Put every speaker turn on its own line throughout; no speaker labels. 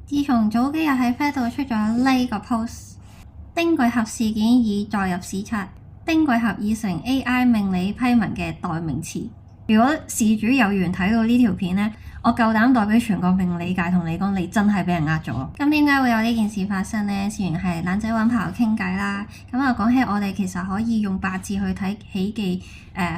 自從早幾日喺 Fed 度出咗呢個 post，丁貴俠事件已載入史冊，丁貴俠已成 AI 命理批文嘅代名詞。如果事主有緣睇到呢條片呢，我夠膽代表全國命理界同你講，你真係俾人呃咗。咁點解會有呢件事發生呢？事緣係懶仔揾朋友傾偈啦。咁啊講起我哋其實可以用八字去睇喜忌，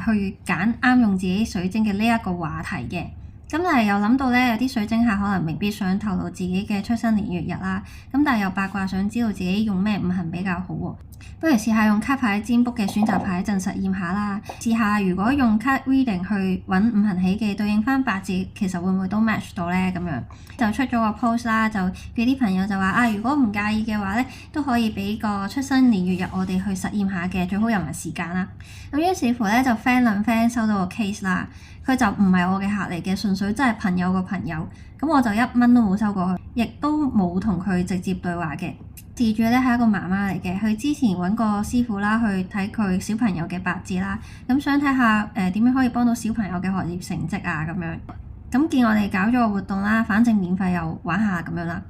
去揀啱用自己水晶嘅呢一個話題嘅。咁但係又諗到咧，有啲水晶客可能未必想透露自己嘅出生年月日啦。咁但係又八卦想知道自己用咩五行比較好喎。不如試下用卡牌占卜嘅選擇牌陣實驗下啦。試下如果用 card reading 去揾五行喜忌對應翻八字，其實會唔會都 match 到咧？咁樣就出咗個 post 啦，就叫啲朋友就話啊，如果唔介意嘅話咧，都可以俾個出生年月日我哋去實驗下嘅，最好有埋時間啦。咁於是乎咧，就 friend 兩 friend 收到個 case 啦。佢就唔係我嘅客嚟嘅，純粹真係朋友個朋友。咁我就1蚊都冇收過去，亦都冇同佢直接對話嘅。事主咧係一個媽媽嚟嘅，佢之前揾個師傅啦去睇佢小朋友嘅八字啦，咁想睇下點樣可以幫到小朋友嘅學業成績啊咁樣。咁見我哋搞咗個活動啦，反正免費又玩下咁樣啦。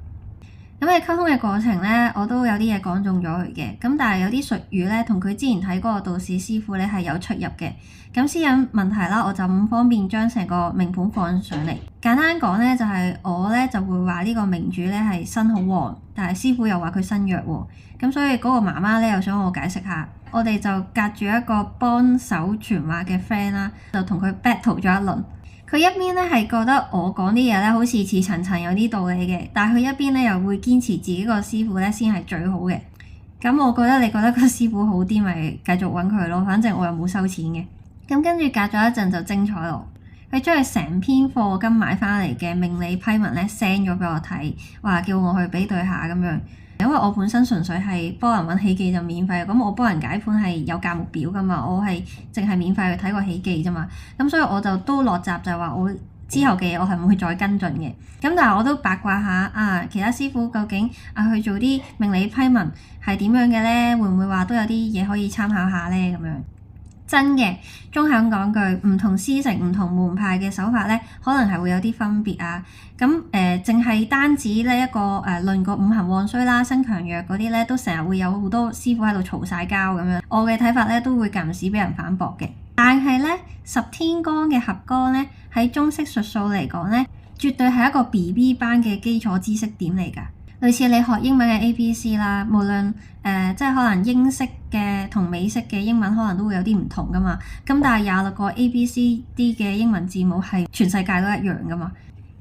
咁喺溝通嘅過程咧，我都有啲嘢講中咗佢嘅。咁但係有啲術語咧，同佢之前睇嗰個道士師傅咧係有出入嘅。咁私隱問題啦，我就唔方便將成個命盤放上嚟。簡單講咧，就係我咧就會話呢個命主咧係身好旺，但係師傅又話佢身弱喎。咁所以嗰個媽媽咧又想我解釋下，我哋就隔住一個幫手傳話嘅 friend 啦，就同佢 battle 咗一輪。佢一邊咧係覺得我講啲嘢咧好似似層層有啲道理嘅，但係佢一邊咧又會堅持自己個師傅咧先係最好嘅。咁我覺得你覺得個師傅好啲，咪繼續揾佢咯，反正我又冇收錢嘅。咁跟住隔咗一陣就精彩咯，佢將佢成篇課金買翻嚟嘅命理批文咧 send 咗俾我睇，話叫我去比對下咁樣。因為我本身純粹係幫人揾喜忌就免費，咁我幫人解盤係有價目表噶嘛，我係淨係免費去睇個喜忌啫嘛，咁所以我就都落閘就係話我之後嘅嘢我係唔會再跟進嘅。咁但係我都八卦下啊，其他師傅究竟去做啲命理批文係點樣嘅咧？會唔會話都有啲嘢可以參考下咧？咁樣真嘅，中肯講句，唔同師承、唔同門派嘅手法咧，可能係會有啲分別啊。咁淨係單止呢一個論個五行旺衰啦、身強弱嗰啲咧，都成日會有好多師傅喺度嘈晒交咁樣。我嘅睇法咧，都會間唔時俾人反駁嘅。但係咧，十天干嘅合干咧，喺中式術數嚟講咧，絕對係一個 BB 班嘅基礎知識點嚟㗎。類似你學英文嘅 ABC 啦，無論即係可能英式嘅同美式嘅英文可能都會有啲唔同㗎嘛。咁但係26個 ABCD 嘅英文字母係全世界都一樣㗎嘛。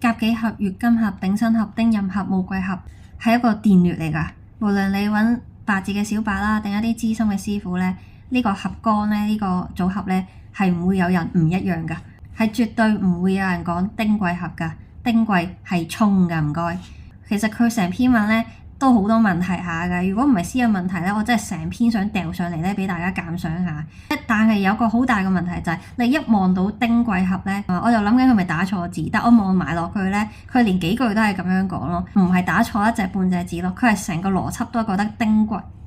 甲己合、乙金合、丙辛合、丁壬合、戊癸合係一個定律嚟㗎。無論你揾八字嘅小白啦，定一啲資深嘅師傅咧，呢個合干咧，呢個組合咧係唔會有人唔一樣㗎，係絕對唔會有人講丁癸合㗎。丁癸係沖㗎，唔該。其實佢成篇文咧都好多問題下㗎，如果唔係私有問題咧，我真係成篇想掉上嚟咧俾大家鑑賞下。但係有個好大嘅問題就係，你一望到丁癸合咧，我就諗緊佢咪打錯字，但我望埋落去咧，佢連幾句都係咁樣講咯，唔係打錯一隻半隻字咯，佢係成個邏輯都係覺得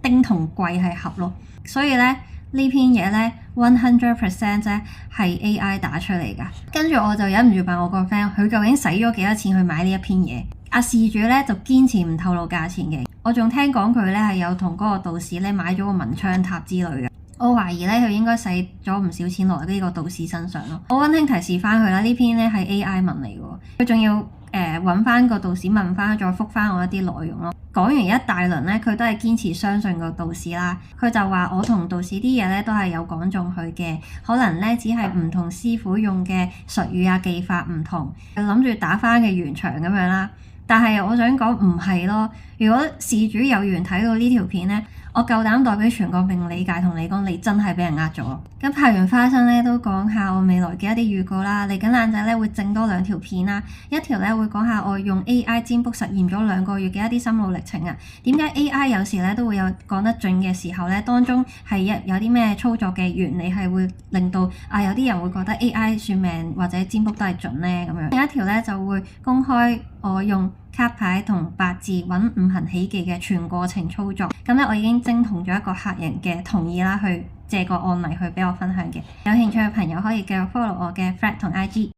丁同癸係合咯，所以咧呢篇嘢咧 100% 咧係 AI 打出嚟㗎。跟住我就忍唔住問我個 friend，佢究竟使咗幾多錢去買呢一篇嘢？事主咧就堅持唔透露價錢嘅，我仲聽講佢咧係有同嗰個道士咧買咗個文昌塔之類嘅，我懷疑咧佢應該使咗唔少錢落呢個道士身上咯。我溫馨提示翻佢啦，呢篇咧係 AI 文嚟嘅，佢仲要揾翻個道士問翻，再覆翻我一啲內容咯。講完一大輪咧，佢都係堅持相信個道士啦。佢就話我同道士啲嘢咧都係有講中佢嘅，可能咧只係唔同師傅用嘅術語啊技法唔同，諗住打翻嘅圓場咁樣啦。但係我想講唔係咯，如果事主有緣睇到呢條片咧，我夠膽代表全國命理界同你講，你真係俾人呃咗。咁拍完花生咧，都講下我未來嘅一啲預告啦。嚟緊懶仔咧會整多2條片啦，一條咧會講下我用 AI 占卜實驗咗2個月嘅一啲心路歷程啊。點解 AI 有時咧都會有講得準嘅時候咧，當中係有啲咩操作嘅原理係會令到有啲人會覺得 AI 算命或者占卜都係準咧咁樣。另一條咧就會公開我用卡牌同八字揾五行喜忌嘅全過程操作。咁咧我已經徵同咗一個客人嘅同意啦，去借個案例去俾我分享嘅。有興趣嘅朋友可以繼續 follow 我嘅 Flat 同 IG。